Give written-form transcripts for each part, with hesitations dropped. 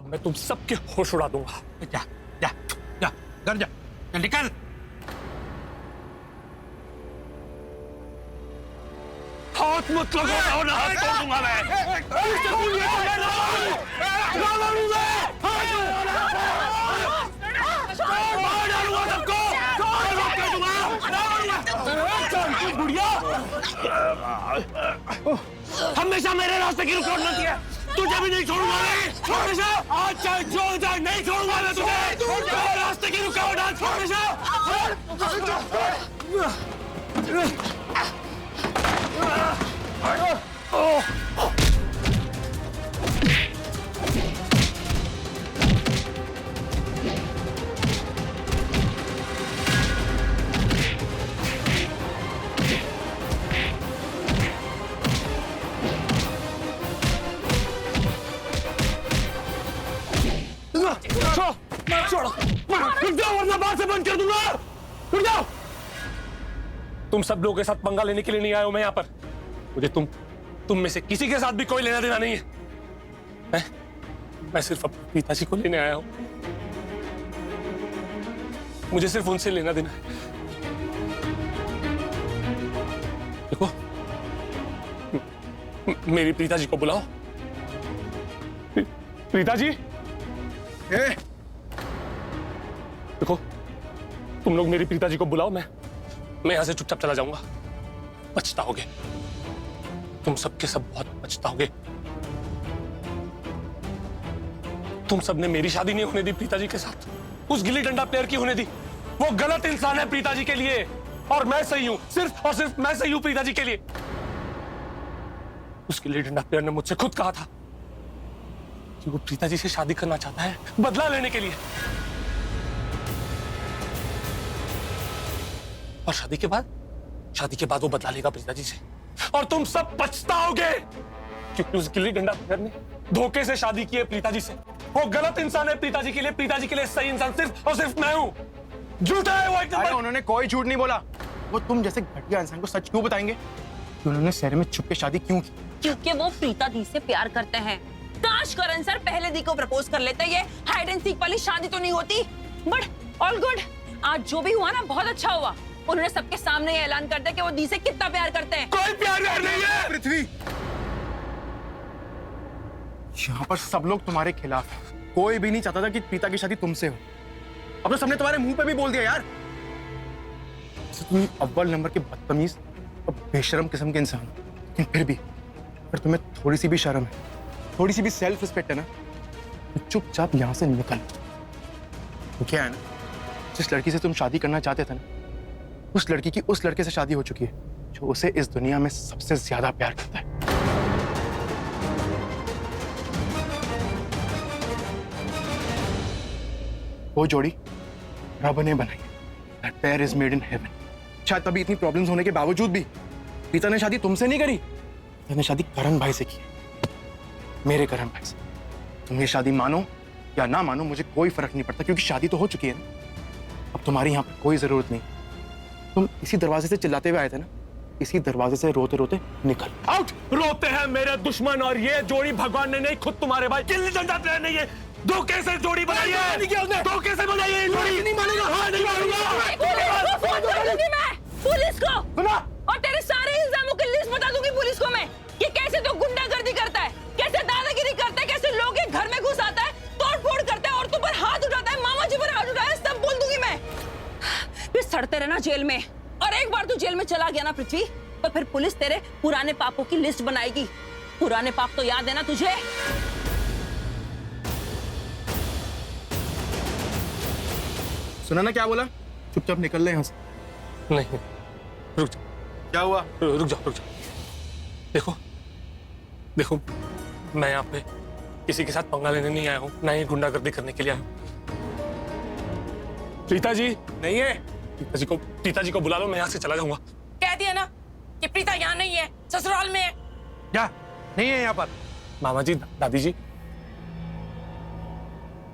मैं तुम सबके होश उड़ा दूंगा। जा जा जा घर जा, चल निकल। हाथ मत लगाओ ना, हाथ तोड़ दूंगा मैं। मार डालूंगा सबको, बुढ़िया। हमेशा मेरे रास्ते की रुकावट बनती है, तुझे भी नहीं छोड़ूंगा मैं हमेशा। आज चाहे जो जाए नहीं छोड़ूंगा मैं तुझे, मेरे रास्ते की रुकावट आज हमेशा। छोड़ो, रुक जाओ वरना बात से बंद कर दूंगा। रुक जाओ। तुम सब लोगों के साथ पंगा लेने के लिए नहीं आया हूं मैं यहाँ पर। मुझे तुम में से किसी के साथ भी कोई लेना देना नहीं है। मैं सिर्फ अपने पिताजी को लेने आया हूं। मुझे सिर्फ उनसे लेना देना है। देखो, मेरी पिताजी को बुलाओ। पिताजी, देखो, तुम लोग मेरी पिताजी को बुलाओ। मैं यहां से चुपचाप चला जाऊंगा। पछताओगे, तुम सबके सब बहुत पछताओगे। तुम सबने मेरी शादी नहीं होने दी पिताजी के साथ, उस गिल्ली डंडा प्लेयर की होने दी। वो गलत इंसान है पिताजी के लिए, और मैं सही हूं, सिर्फ और सिर्फ मैं सही हूं पिताजी के लिए। उस गिल्ली डंडा प्लेयर ने मुझसे खुद कहा था कि वो पिताजी से शादी करना चाहता है, बदला लेने के लिए। और शादी के बाद वो बदला लेगा पिताजी से, और तुम सब पछताओगे, क्योंकि उस गिल्ली डंडा प्लेयर ने धोखे से शादी की है पिताजी से। वो गलत इंसान है पिताजी के लिए सही इंसान सिर्फ और सिर्फ मैं हूं। झूठा है वो एकदम। उन्होंने कोई झूठ नहीं बोला। वो तुम जैसे घटिया इंसान को सच क्यों बताएंगे कि उन्होंने शहर में छुप के शादी क्यों की? क्योंकि वो प्रीता दी से प्यार करते हैं। काश करण सर पहले दी को प्रपोज कर लेते, ये हाइड एंड सीक वाली शादी तो नहीं होती। बट ऑल गुड, आज जो भी हुआ ना बहुत अच्छा हुआ। उन्होंने सबके सामने ये ऐलान कर दिया कि वो दी से कितना प्यार करते हैं। कोई प्यार नहीं है पृथ्वी। यहाँ पर सब लोग तुम्हारे खिलाफ हैं। कोई भी नहीं चाहता था कि प्रीता की शादी तुमसे हो। अब तो सबने तुम्हारे मुंह पे भी बोल दिया यार। तुम अव्वल नंबर के बदतमीज और बेशरम किस्म के इंसान, लेकिन फिर भी अगर तुम्हें थोड़ी सी भी शर्म है, थोड़ी सी भी सेल्फ रिस्पेक्ट है ना, तो चुपचाप यहाँ से निकल। तो क्या है ना, जिस लड़की से तुम शादी करना चाहते थे ना, उस लड़की की उस लड़के से शादी हो चुकी है जो उसे इस दुनिया में सबसे ज्यादा प्यार करता है। वो जोड़ी रब ने बनाई है। That pair is made in heaven। शायद तभी इतनी प्रॉब्लम्स होने के बावजूद भी प्रीता ने शादी तुमसे नहीं करी, प्रीता ने शादी करण भाई से की, मेरे करण भाई से। तुम ये शादी मानो या ना मानो मुझे कोई फर्क नहीं पड़ता, क्योंकि शादी तो हो चुकी है ना। अब तुम्हारी यहाँ पर कोई जरूरत नहीं। तुम इसी दरवाजे से चिल्लाते हुए आए थे ना, इसी दरवाजे से रोते रोते निकल आउट। रोते हैं मेरे दुश्मन, और ये जोड़ी भगवान ने नहीं, खुद तुम्हारे भाई गिल्ली डंडा प्लेयर नहीं है, धोखे से जोड़ी बनाई है। धोखे से बनाई है जोड़ी। नहीं मानेगा। हाँ, नहीं मानूंगा। फोन कर दूंगी मैं पुलिस को, सुना? और तेरे सारे इल्जामों की लिस्ट बता दूंगी पुलिस को मैं, कि कैसे तो गुंडागर्दी करता है, कैसे दादागिरी करता है, कैसे लोगों के घर में घुस आता है, तोड़-फोड़ करता है, औरतों पर हाथ उठाता है, मामा जी पर हाथ उठाया, सब बोल दूंगी मैं। फिर सड़ते रहना जेल में, और एक बार तू जेल में चला गया ना पृथ्वी, तो फिर पुलिस तेरे पुराने पापों की लिस्ट बनाएगी। पुराने पाप तो याद है ना तुझे? सुना ना क्या बोला? चुपचाप निकल ले यहाँ से। नहीं, रुक जाओ। क्या हुआ? रुक जाओ। देखो, मैं यहाँ पे किसी के साथ पंगा लेने नहीं आया हूँ, ना ही गुंडागर्दी करने के लिए आया हूँ। प्रीता जी नहीं है, पिताजी को बुला लो, मैं यहाँ से चला जाऊंगा। कह दिया ना कि प्रीता यहाँ नहीं है, ससुराल में है। क्या नहीं है यहाँ पर? मामा जी, दादी जी,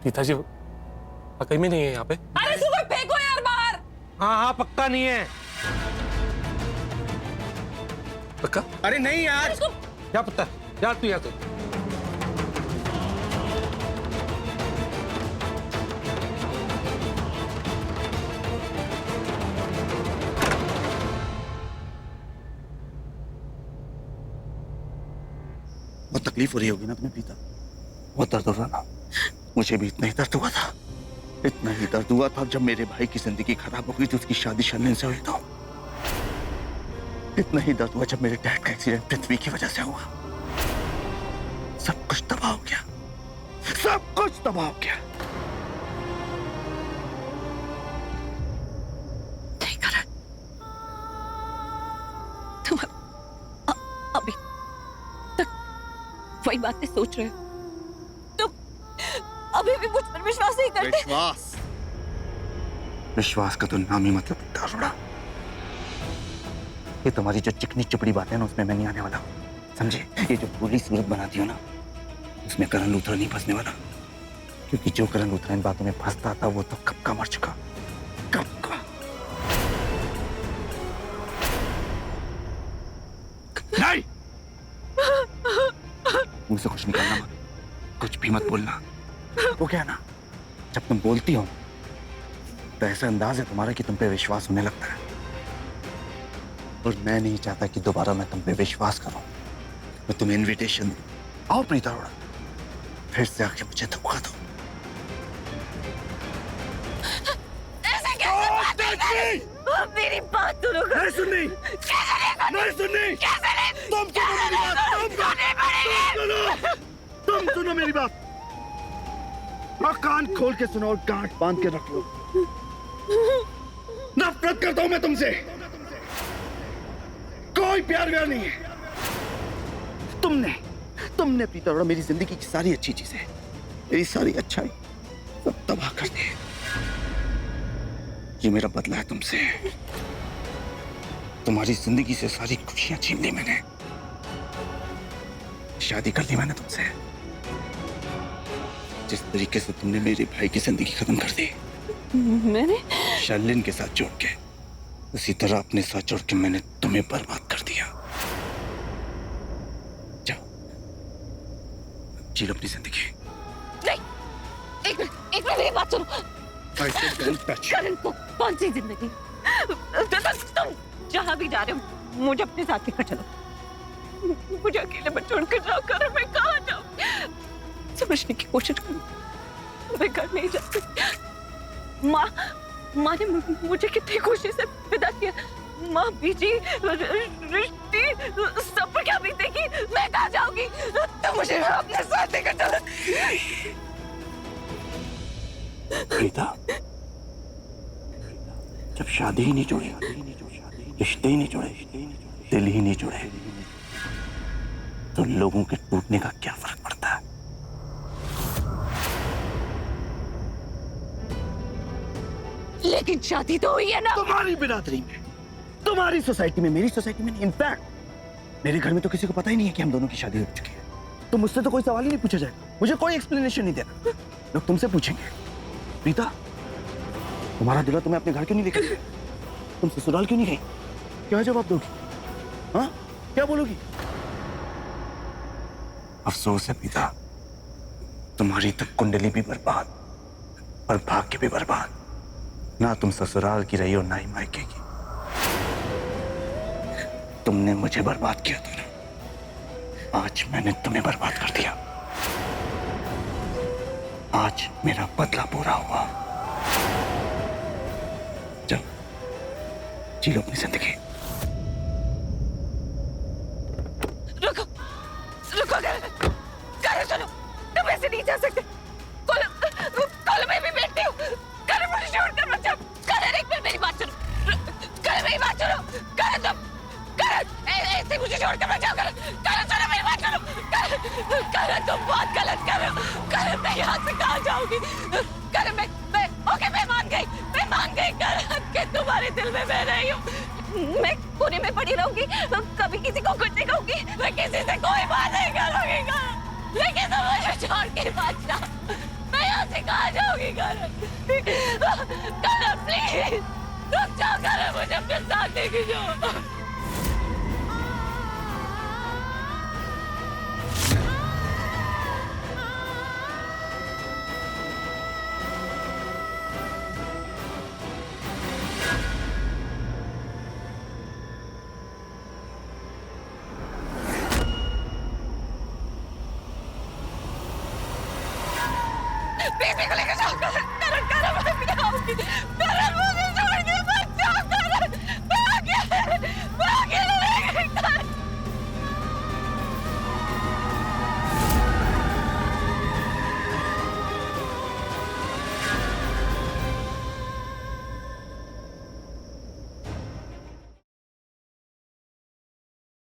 पिताजी वाकई में नहीं है यहाँ पे। अरे सुबह फेंको यार बाहर। हाँ पक्का नहीं है। पक्का? अरे नहीं यार। इसको क्या पता यार, तू यहाँ से तकलीफ हो रही होगी ना तुम्हें प्रीता? बहुत दर्द हो रहा ना? मुझे भी इतना ही दर्द हुआ था, इतना ही दर्द हुआ था जब मेरे भाई की जिंदगी खराब हो गई थी, उसकी शादी शर्लिन से हुई तो। इतना ही दर्द हुआ जब मेरे डैड का एक्सीडेंट पृथ्वी की वजह से हुआ। सब कुछ तबाह हो गया, सब कुछ तबाह हो गया। नहीं करण, तुम अभी तक वही बातें सोच रहे हो। तुम अभी भी मुझ पर विश्वास नहीं करते। विश्वास? विश्वास का तो नाम ही मतलब दारुड़ा। ये तुम्हारी जो चिकनी चुपड़ी बातें ना, उसमें मैं नहीं आने वाला, समझे? ये जो पूरी सूरत बनाती हो ना, उसमें करण लूथरा नहीं फंसने वाला, क्योंकि जो करण लूथरा इन बातों में फंसता था वो तो कब का मर चुका, कब का। नहीं, मुझसे कुछ निकालना मत, कुछ भी मत बोलना। वो क्या ना, जब तुम बोलती हो तो ऐसा अंदाज है तुम्हारा कि तुम पे विश्वास होने लगता है, और मैं नहीं चाहता कि दोबारा मैं तुम पे विश्वास करूं। मैं तुम्हें इनविटेशन दूं, आओ प्रीता अरोड़ा, फिर से आके मुझे धोखा दो। ऐसा कैसे? मेरी बात सुनो। नहीं सुननी, नहीं सुननी। तुम सुनो मेरी बात, तुम सुनो मेरी बात, और कान खोल के सुनो और गांठ बांध के रख लो। नफरत करता हूं मैं तुमसे, कोई प्यार व्यार नहीं है। तुमने प्रीता अरोड़ा मेरी जिंदगी की सारी अच्छी चीजें, मेरी सारी अच्छाई सब तबाह कर दी। ये मेरा बदला है तुमसे। तुम्हारी जिंदगी से सारी खुशियां छीन ली मैंने, शादी कर दी मैंने तुमसे। जिस तरीके से तुमने मेरे भाई की जिंदगी खत्म कर दी मैंने शर्लिन के साथ जोड़ के, उसी तरह अपने साथ जोड़ के मैंने तुम्हें बर्बाद कर दिया। जाओ, जी लो अपनी जिंदगी। नहीं, एक मिनट मेरी बात सुनो। करण को कौन सी जिंदगी? तुम जहां भी जा रहे हो मुझे अपने साथ लेकर चलो। मुझे अकेले मत छोड़कर जाओ करण, मैं कहाँ जाऊँ? समझने की कोशिश करो, मैं घर नहीं जा सकती। माँ ने मुझे कितनी खुशी से विदा किया। माँ बीजी रिश्ती सब पर क्या बीतेगी? मैं कहाँ जाऊंगी? तो मुझे अपने साथ लेकर चलो। प्रीता, जब शादी ही नहीं जुड़ी, रिश्ते ही नहीं जुड़े, दिल ही नहीं जुड़े, तो लोगों के टूटने का क्या फर्क पड़ता है? लेकिन शादी तो हुई है ना। तुम्हारी बिरादरी में, तुम्हारी सोसाइटी में, मेरी सोसाइटी में नहीं। इनफैक्ट मेरे घर में तो किसी को पता ही नहीं है कि हम दोनों की शादी हो चुकी है। तो मुझसे तो कोई सवाल ही नहीं पूछा जाएगा, मुझे कोई एक्सप्लेनेशन नहीं देना। लोग तुमसे पूछेंगे, प्रीता तुम्हारा दिला तुम्हें अपने घर क्यों नहीं लेकर गया? तुम ससुराल क्यों नहीं गई? क्या जवाब दोगी? हाँ, क्या बोलोगी? अफसोस है प्रीता, तुम्हारी तो कुंडली भी बर्बाद और भाग्य भी बर्बाद। ना तुम ससुराल की रही हो, ना ही मायके की। तुमने मुझे बर्बाद किया था ना, आज मैंने तुम्हें बर्बाद कर दिया। आज मेरा बदला पूरा हुआ। जाओ, जी लो अपनी जिंदगी। रुको करण सुनो, तुम ऐसे नहीं जा सकते। कॉल में भी बैठती हूँ। करण मुझे छोड़कर मत जाओ। करण एक मिनट मेरी बात सुनो। करण मेरी बात सुनो। करण ऐसे मुझे छोड़कर मत जाओ। करण सुनो मेरी बात सुनो। करण तुम बहुत गलत कर रहे हो। करण मैं यहाँ से कहाँ जाऊंगी? करण मैं मान गई करण कि तुम्हारे दिल में मैं रही हूँ। मैं कोने में पड़ी रहूंगी, कभी किसी को कुछ नहीं कहूंगी, मैं किसी से कोई बात नहीं करूंगी करण। लेकिन तुम मुझे छोड़ के मत जाओ। मैं यहाँ से कहाँ जाऊंगी करण? करण प्लीज रुक जाओ करण, मुझे अपने साथ लेके जाओ। प्रीति को लेकर जाओ। करण मैं भी आऊंगी।